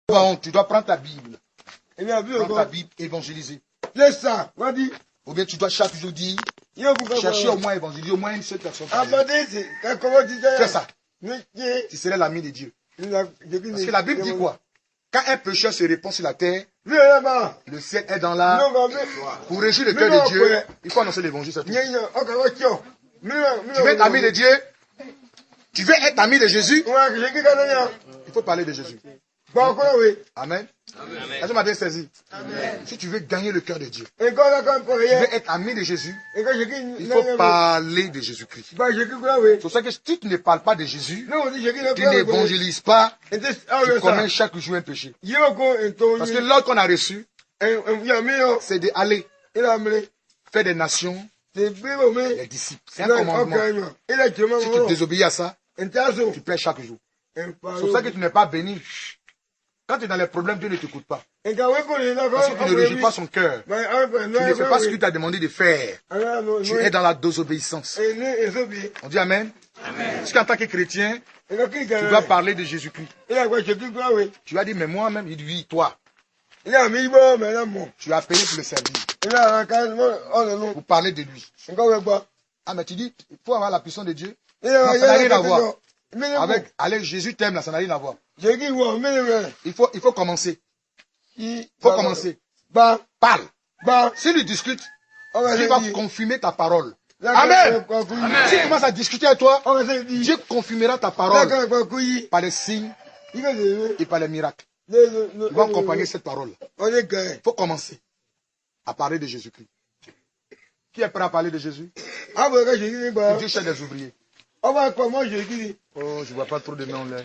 Pas honte, tu dois prendre ta Bible. Prends ta Bible, évangéliser. Laisse ça, va dire. Ou bien tu dois chaque jour dire, chercher au moins évangéliser, au moins une seule personne. Fais ça. Tu serais l'ami de Dieu. Parce que la Bible dit quoi? Quand un pécheur se répand sur la terre, le ciel est dans la... Pour réjouir le cœur de Dieu, il faut annoncer l'évangile. Tu veux être ami de Dieu? Tu veux être ami de Jésus? Il faut parler de Jésus. Amen. Est-ce que m'as saisi? Si tu veux gagner le cœur de Dieu, tu veux être ami de Jésus, il faut parler de Jésus-Christ. C'est pour ça que si tu ne parles pas de Jésus, tu n'évangélises pas, tu commets chaque jour un péché. Parce que l'ordre qu'on a reçu, c'est d'aller faire des nations, les disciples. C'est un commandement. Si tu désobéis à ça, tu perds chaque jour. C'est pour ça que tu n'es pas béni. Quand tu es dans les problèmes, Dieu ne t'écoute pas. Parce que tu ne régis pas son cœur. Tu ne fais pas ce qu'il t'a demandé de faire. Tu es dans la désobéissance. On dit Amen. Parce qu'en tant que chrétien, tu dois parler de Jésus-Christ. Tu vas dire, mais moi-même, il dit, oui, toi. Tu as appelé pour le servir. Pour parler de lui. Ah, mais tu dis, il faut avoir la puissance de Dieu. Non, ça n'a rien à voir. Allez, Jésus t'aime là, ça n'a rien à voir. Il faut commencer. Il faut commencer. Parle. S'il lui discute, il va confirmer ta parole. Amen. S'il commence à discuter avec toi, Dieu confirmera ta parole par les signes et par les miracles. Il va accompagner cette parole. Il faut commencer à parler de Jésus-Christ. Qui est prêt à parler de Jésus? Dieu cherche des ouvriers. Oh, je vois pas trop de noms là.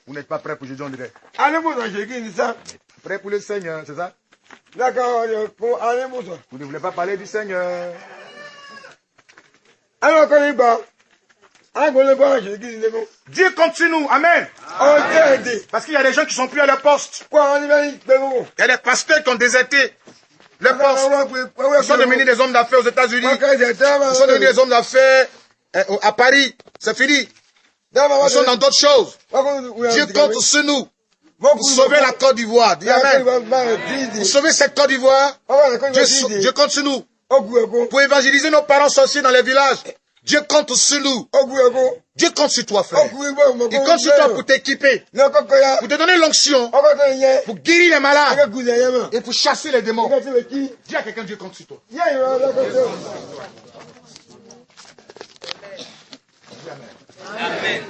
Vous n'êtes pas prêt pour Jésus, on dirait. Prêt pour le Seigneur, c'est ça? Vous ne voulez pas parler du Seigneur. Dieu continue, amen. Parce qu'il y a des gens qui sont plus à leur poste. Il y a des pasteurs qui ont déserté leur poste. Ils sont devenus des hommes d'affaires aux États-Unis. Ils sont devenus des hommes d'affaires à Paris. C'est fini. Ils sont dans d'autres choses. Dieu compte sur nous. Pour sauver la Côte d'Ivoire. Dis amen. Pour sauver cette Côte d'Ivoire, Dieu compte sur nous. Pour évangéliser nos parents sorciers dans les villages, Dieu compte sur nous. Dieu compte sur toi, frère. Il compte sur toi pour t'équiper, pour te donner l'onction, pour guérir les malades et pour chasser les démons. Dis à quelqu'un, Dieu compte sur toi. Amen.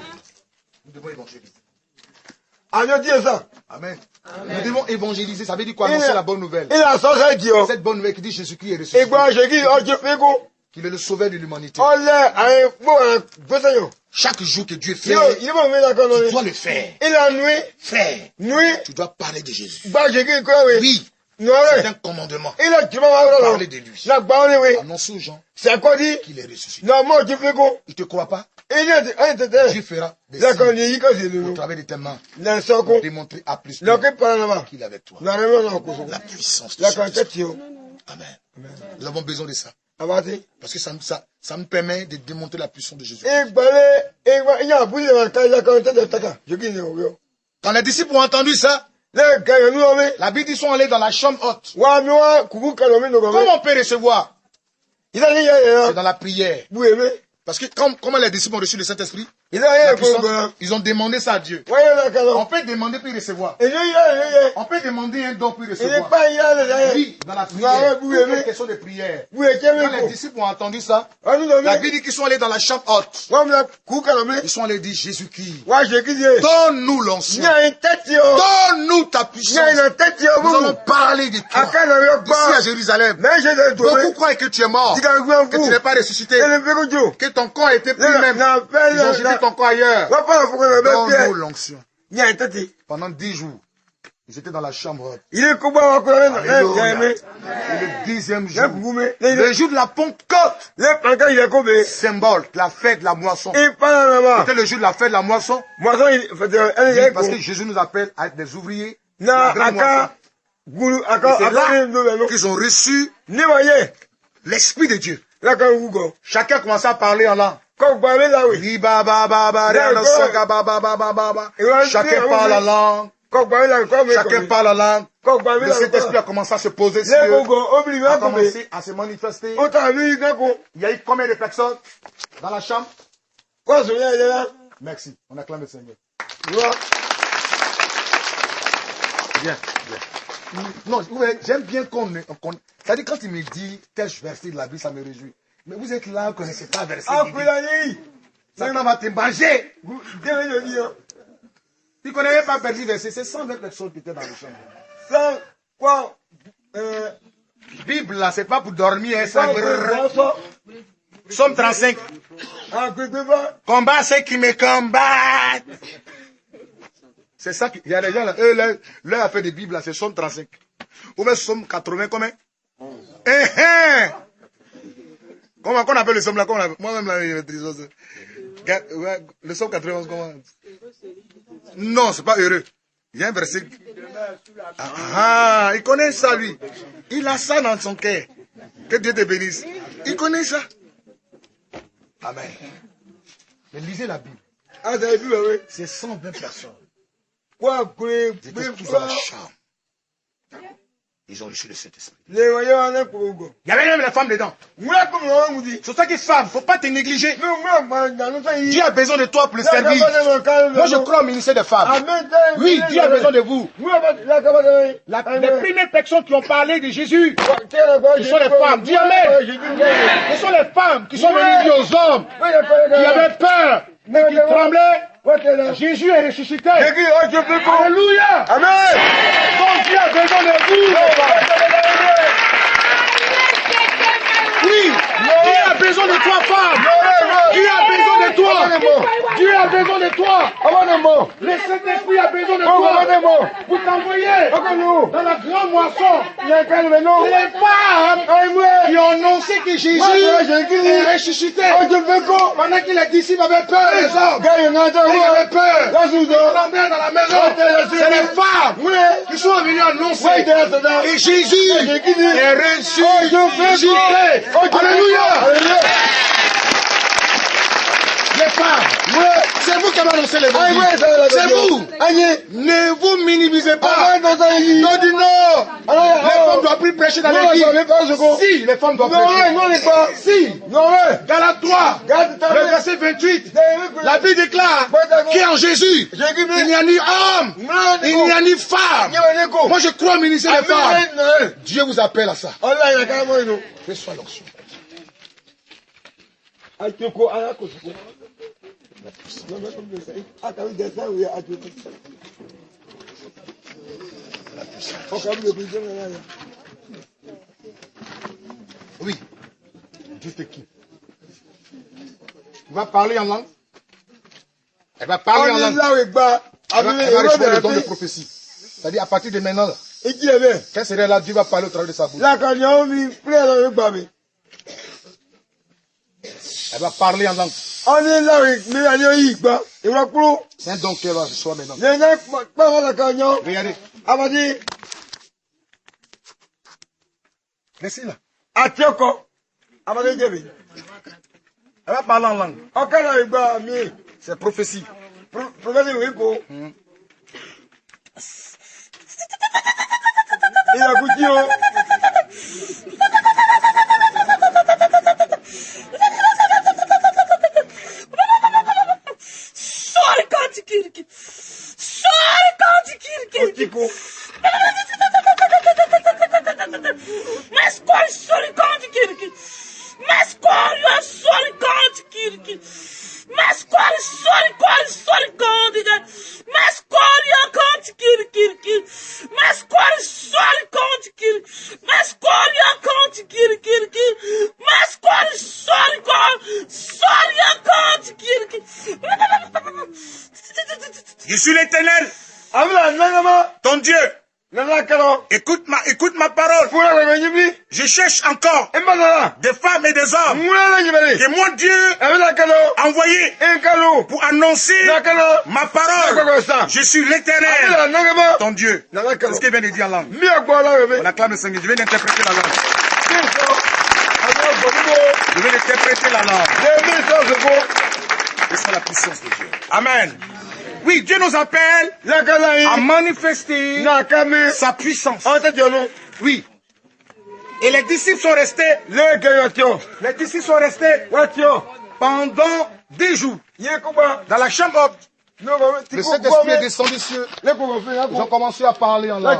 Nous devons évangéliser. Amen. Nous devons évangéliser. Ça veut dire quoi? Annoncer la bonne nouvelle. Cette bonne nouvelle qui dit Jésus-Christ est ressuscité. Qu'il est le sauveur de l'humanité. Chaque jour que Dieu fait, tu dois le faire. Frère, tu dois parler de Jésus. Oui. C'est un commandement. Parler de lui. Annoncer aux gens qu'il est ressuscité. Il ne te croit pas? Dieu fera des signes au travers de tes mains pour démontrer à plus qu'il est avec toi. La puissance de Saint-Esprit. Amen. Nous avons besoin de ça. Parce que ça me permet de démontrer la puissance de Jésus. Quand les disciples ont entendu ça, la Bible dit qu'ils sont allés dans la chambre haute. Comment on peut recevoir? C'est dans la prière. Parce que comment les disciples ont reçu le Saint-Esprit? Ils ont demandé ça à Dieu. On peut demander puis recevoir. On peut demander un don puis recevoir. Oui, dans la prière. C'est une question de prière. Quand les disciples ont entendu ça, la Bible dit qu'ils sont allés dans la chambre haute. Ils sont allés dire Jésus-Christ, donne-nous l'onction. Donne-nous ta puissance. Nous allons parler de toi. Ici à Jérusalem. Beaucoup croient que tu es mort. Que tu n'es pas ressuscité. Que ton corps a été plus même. Ils ont jeté ton corps ailleurs. Donne-nous l'onction. Pendant 10 jours, ils étaient dans la chambre. Et le 10e jour, le jour de la Pentecôte, symbole, la fête de la moisson. C'était le jour de la fête de la moisson. Parce que Jésus nous appelle à être des ouvriers. La grande moisson. C'est là qu'ils ont reçu l'Esprit de Dieu. Chacun commençait à parler en langue. Chacun parle en langue. Chacun parle en langue. Le Saint-Esprit a commencé à se poser sur eux, a commencé à se manifester. Il y a eu combien de personnes dans la chambre? Merci. On acclame le Seigneur. Bien, bien. Non, j'aime bien qu'on... C'est-à-dire, quand il me dit tel verset de la Bible, ça me réjouit. Mais vous êtes là, vous ne connaissez pas le verset. Satan va te manger. Tu ne connais pas le verset. C'est 120 personnes qui étaient dans le champ. Bible, là, c'est pas pour dormir. Somme 35. Combat ceux qui me combattent. C'est ça qu'il y a des gens là. Eux, leur affaire de Bible, là, c'est Somme 35. Ou même Somme 80, combien? Comment on appelle le Somme là? Moi-même, là, je maîtrise ça. Le Somme 80, comment? Non, c'est pas heureux. Il y a un verset. Il connaît ça, lui. Il a ça dans son cœur. Que Dieu te bénisse. Il connaît ça. Amen. Mais lisez la Bible. C'est 120 personnes. Ils étaient tous dans la chambre. Ils ont reçu le Saint-Esprit. Il y avait même les femmes dedans. C'est ça qui est femme. Il ne faut pas te négliger. Dieu a besoin de toi pour le servir. Moi, je crois au ministère des femmes. Oui, Dieu a besoin de vous. Les premières personnes qui ont parlé de Jésus, ce sont les femmes. Dis Amen. Ce sont les femmes qui sont venues dire aux hommes qui avaient peur, qui tremblaient. Jésus est ressuscité. Alléluia. Amen. Donc Dieu a besoin de vous. Oui, Dieu a besoin de toi, femme. Dieu a besoin de toi. Dieu a besoin de toi. Le Saint-Esprit a besoin de toi pour t'envoyer dans la grande moisson. Les femmes qui ont annoncé que Jésus est ressuscité. Pendant que les disciples avaient peur, les hommes, ils avaient peur. Ils tremblaient dans la maison. C'est les femmes qui sont venues annoncer que Jésus est ressuscité. Alléluia. Les femmes, c'est vous qui avez annoncé l'évangile. C'est vous. Ne vous minimisez pas. Non, dis non. Les femmes doivent plus prêcher dans l'église. Si, les femmes doivent prêcher. Non, si. Galate 3, le verset 28. La Bible déclare qu'en Jésus, il n'y a ni homme, il n'y a ni femme. Moi, je crois au ministère des femmes. Dieu vous appelle à ça. Que soit l'onction. Oui. Dieu te quitte. Tu vas parler en langue. Elle va parler en langue. Elle va recevoir le don de prophétie. C'est-à-dire à partir de maintenant, quand c'est là, Dieu va parler au travers de sa bouche. Elle va parler en langue. C'est un don qu'elle va recevoir maintenant. Regardez. Laissez là. Elle va parler en langue. C'est prophétie. Je suis l'Éternel, ton Dieu. Écoute ma parole. Je cherche encore des femmes et des hommes que mon Dieu a envoyé pour annoncer ma parole. Je suis l'Éternel, ton Dieu. C'est ce qu'il vient de dire en langue. On acclame le Seigneur. Je viens d'interpréter la langue. Je viens d'interpréter la langue. C'est ça la puissance de Dieu. Amen. Oui, Dieu nous appelle à manifester sa puissance. Oui. Et les disciples sont restés. Les disciples sont restés pendant 10 jours dans la chambre haute. Le Saint-Esprit est descendu sur eux. Ils ont commencé à parler en langue.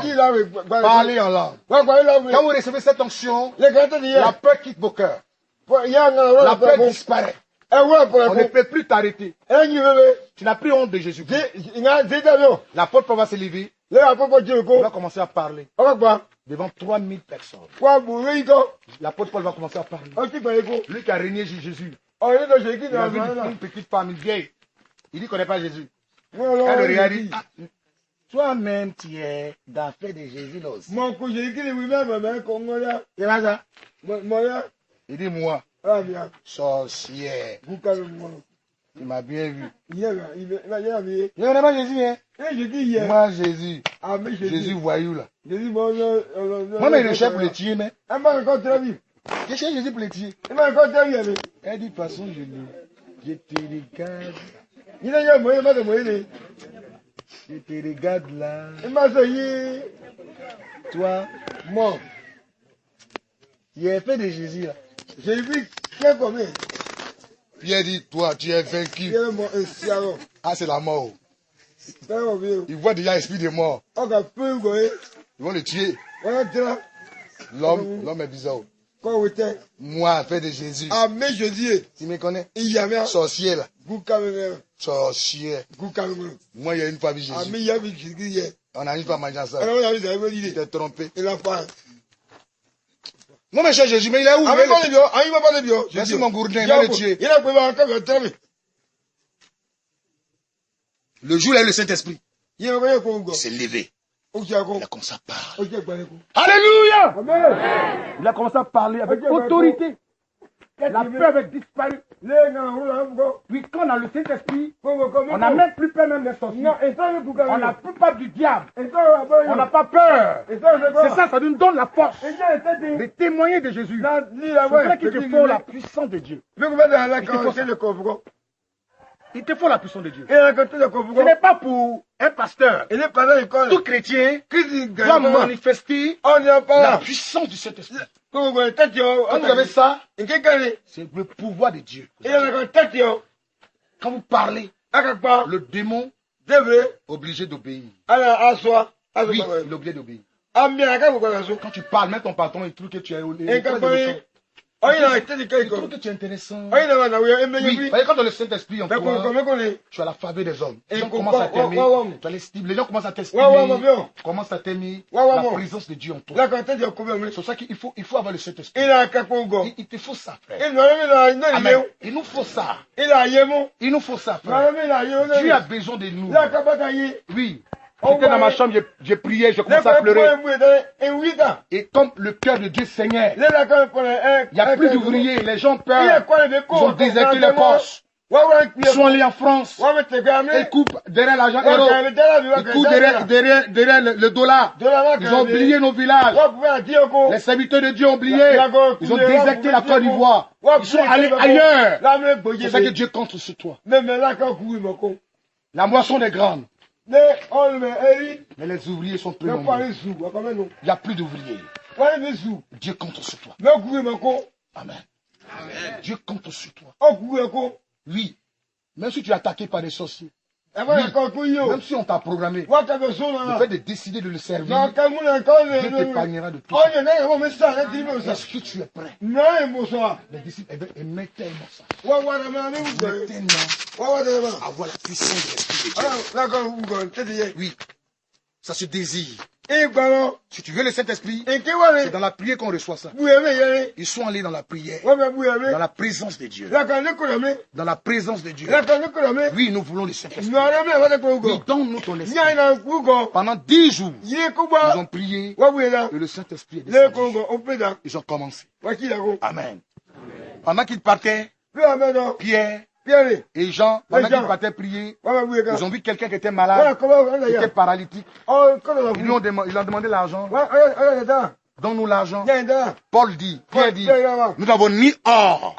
Parler en langue. Quand vous recevez cette onction, la peur quitte vos cœurs. La peur disparaît. On ne peut plus t'arrêter. Tu n'as plus honte de Jésus. L'apôtre Paul va se lever. Il va commencer à parler devant 3000 personnes. L'apôtre Paul va commencer à parler. Lui qui a régné Jésus. Il a vu une petite femme vieille. Il dit qu'il ne connaît pas Jésus. Elle le regarde et dit, toi-même tu es d'affaire de Jésus là aussi. Il dit, moi, sorcière. Tu m'as bien vu. Il ne connaît pas Jésus, hein? Moi, Jésus. Jésus voyou là. Moi, mais le chef pour le tuer, mais. Je cherche Jésus pour le tuer. Elle dit, de toute façon, je te regarde. Je te regarde là. Toi, moi, tu es fait de Jésus là. Pierre dit, toi, tu es vaincu. Ah, c'est la mort. Il voit déjà l'esprit de mort. Ils vont le tuer. L'homme est bizarre. Moi, fait de Jésus. Tu me connais? Sorcier là. Sorcier. Moi, il y a une fois vu Jésus. On a une fois mangé ça. Tu t'es trompé. Moi, mes chers Jésus, mais il est où? Merci mon gourdin, il va le tuer. Le jour où il a eu le Saint-Esprit, il s'est levé. Il a commencé à parler. Alléluia! Amen. Il a commencé à parler avec autorité. La peur avait disparu. Puis quand on a le Saint-Esprit, on n'a même plus peur même des sorciers. On n'a plus peur du diable. On n'a pas peur. C'est ça nous donne la force de témoigner de Jésus. C'est vrai qu'il te faut la puissance de Dieu. Il te faut la puissance de Dieu. Ce n'est pas pour un pasteur. Tout chrétien doit manifester la puissance du Saint-Esprit. Quand vous avez ça, c'est le pouvoir de Dieu. Quand vous parlez, le démon est obligé d'obéir. Oui, il est obligé d'obéir. Quand tu parles, même ton patron, il trouve que tu es il trouve que tu es intéressant. Oui, quand dans le Saint-Esprit, tu as la faveur des hommes. Les gens commencent à t'aimer. Tu as l'estime. Les gens commencent à t'estimer. Commencent à t'aimer. La présence de Dieu en toi. C'est pour ça qu'il faut avoir le Saint-Esprit. Il te faut ça, frère. Amen. Il nous faut ça. Il nous faut ça, frère. Dieu a besoin de nous. Oui. J'étais dans ma chambre, j'ai prié, j'ai commencé à pleurer. Et comme le cœur de Dieu saignait, il n'y a plus d'ouvriers, les gens peur. Ils ont déserté les postes. Ils sont allés en France. Ils coupent derrière l'argent euro. Ils coupent derrière le dollar. Ils ont oublié nos villages. Les serviteurs de Dieu ont oublié. Ils ont déserté la Côte d'Ivoire. Ils sont allés ailleurs. C'est ça que Dieu compte sur toi. La moisson est grande. Mais les ouvriers sont plus nombreux. Il n'y a plus d'ouvriers. Dieu compte sur toi. Amen. Dieu compte sur toi. Oui. Même si tu es attaqué par des sorciers. Oui. Même si on t'a programmé. Le fait de décider de le servir, Dieu t'épargnera de tout ça. Est-ce que tu es prêt? Les disciples aimaient tellement ça. Avoir la puissance de l'Esprit de Dieu. Oui. Ça se désire. Si tu veux le Saint-Esprit, c'est dans la prière qu'on reçoit ça. Ils sont allés dans la prière, dans la présence de Dieu. Dans la présence de Dieu. Oui, nous voulons le Saint-Esprit. Oui, donne-nous ton esprit. Pendant 10 jours, ils ont prié et le Saint-Esprit est descendu. Ils ont commencé. Amen. Pendant qu'ils partaient, Pierre et Jean, pendant qu'ils partaient prier, ils ont vu quelqu'un qui était malade, qui était paralytique. Ils lui ont demandé l'argent. Donne-nous l'argent. Pierre dit, nous n'avons ni or,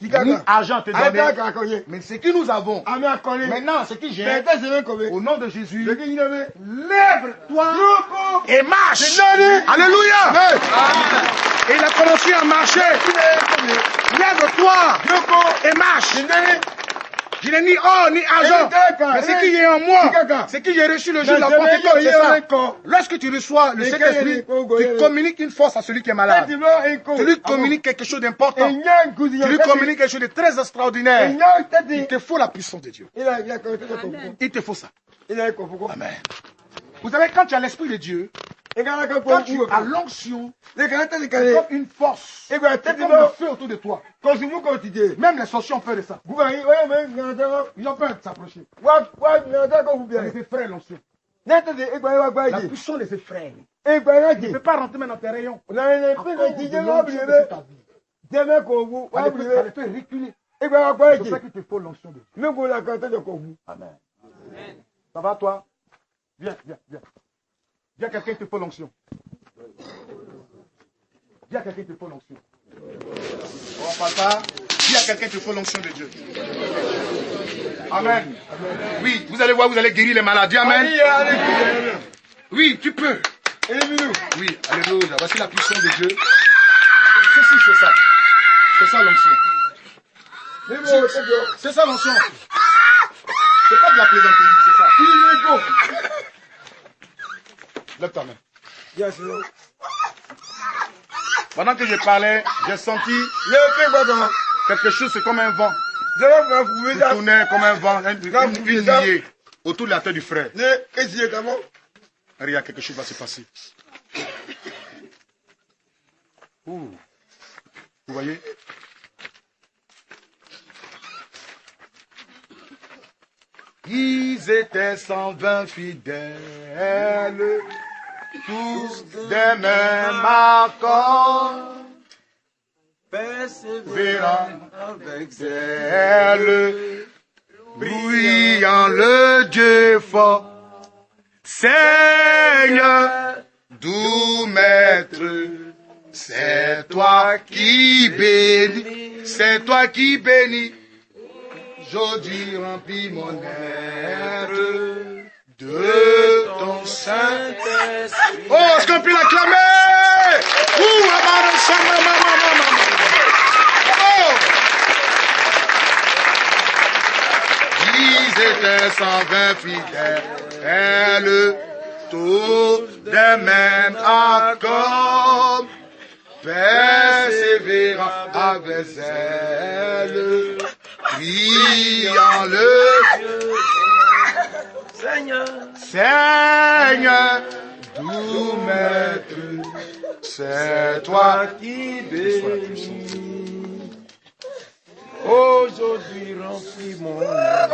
ni argent te donner. Mais ce que nous avons, maintenant, ce que j'ai, au nom de Jésus, lève-toi et marche. Alléluia. Et il a commencé à marcher. Lève-toi et marche. Je n'ai ni or ni argent, mais ce qui est en moi, ce que j'ai reçu le jour de la Pentecôte, c'est ça. Lorsque tu reçois le Saint-Esprit, tu communiques une force à celui qui est malade. Tu lui communiques quelque chose d'important. Tu lui communiques quelque chose de très extraordinaire. Il te faut la puissance de Dieu. Il te faut ça. Amen. Vous savez, quand tu as l'Esprit de Dieu, quand tu as l'onction, c'est comme une force. C'est comme le feu autour de toi. Même les sorciers ont peur de ça. Ils ont peur de s'approcher. Les effraient l'onction. La puissance les effraie. Tu ne peux pas rentrer même dans tes rayons. Tu peux reculer. C'est pour ça qu'il te faut l'onction de Dieu. Amen. Ça va toi? Viens, viens, viens. Dis à quelqu'un qui te faut l'onction. Dis à quelqu'un qui te faut l'onction. Oh papa, dis à quelqu'un qui te faut l'onction de Dieu. Amen. Oui, vous allez voir, vous allez guérir les maladies. Amen. Oui, tu peux. Oui, alléluia. Voici la puissance de Dieu. Ceci, c'est ça. C'est ça l'onction. C'est ça l'onction. C'est pas de la plaisanterie, c'est ça. Lève ta main. Pendant que je parlais, j'ai senti quelque chose, c'est comme un vent. Il tournait comme un vent, une liée autour de la tête du frère. Regarde, quelque chose va se passer. Ouh. Vous voyez? Ils étaient 120 fidèles, tous des mêmes accords, persévérant avec zèle, bruyant le Dieu fort. Seigneur, doux maître, c'est toi qui bénis, c'est toi qui bénis. Aujourd'hui remplis mon air de ton Saint-Esprit. Oh, est-ce qu'on peut l'acclamer? Ils étaient 120 fidèles, tous des mêmes accords, persévérant avec zèle. Priant le Dieu, Seigneur, doux maître, c'est toi qui bénis. Aujourd'hui remplis mon âme.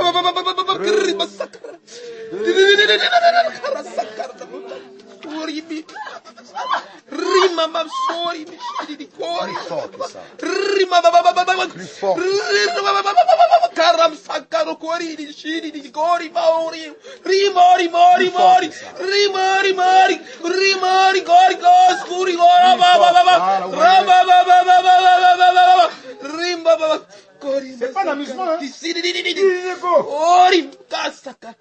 C'est pas l'amusement, hein?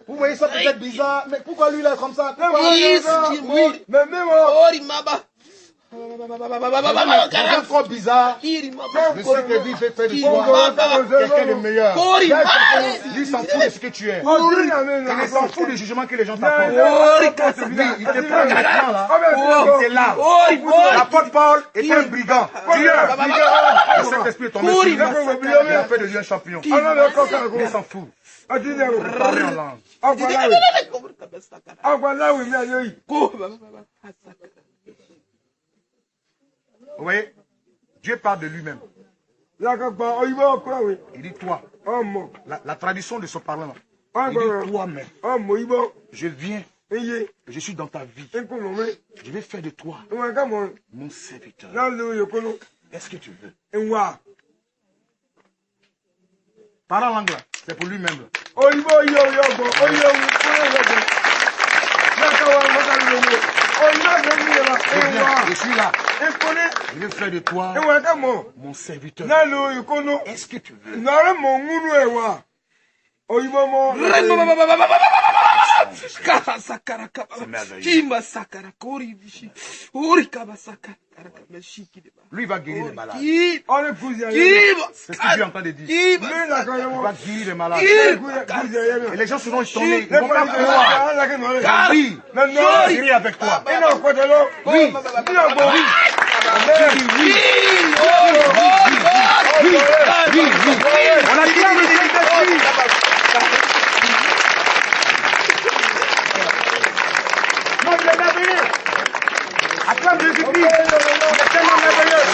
Vous voyez ça peut-être bizarre, mais pourquoi lui là comme ça? Oui, mais c'est trop bizarre. Je sais que lui fait de toi quelqu'un de meilleur. Lui s'en fout de ce que tu es. Il s'en fout du jugement que les gens t'apportent. Lui, il te prend maintenant là. Il te lave. L'apôtre Paul est un brigand. Le Saint-Esprit est tombé sur lui. Il a fait de lui un champion. Il s'en fout. Parler en langue. Vous voyez, Dieu parle de lui-même. Il dit toi. La tradition de ce parlement. Il dit toi-même. Je viens. Je suis dans ta vie. Je vais faire de toi mon serviteur. Est-ce que tu veux? Parle en anglais. C'est pour lui-même. Je suis là. Je vais faire de toi mon serviteur. Est-ce que tu veux? Lui va guérir les malades. C'est ce que tu es en train de dire. Il va guérir les malades. Et les gens seront étonnés. Ils ne vont pas croire. Oui, je serai avec toi. Oui, on acclame le Saint-Esprit. Acclame Jésus-Christ. C'est tellement merveilleux.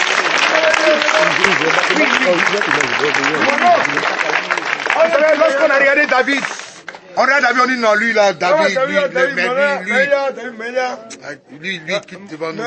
Lorsqu'on a regardé David, on regarde David, on dit non, lui là, David, lui, quitte devant nous.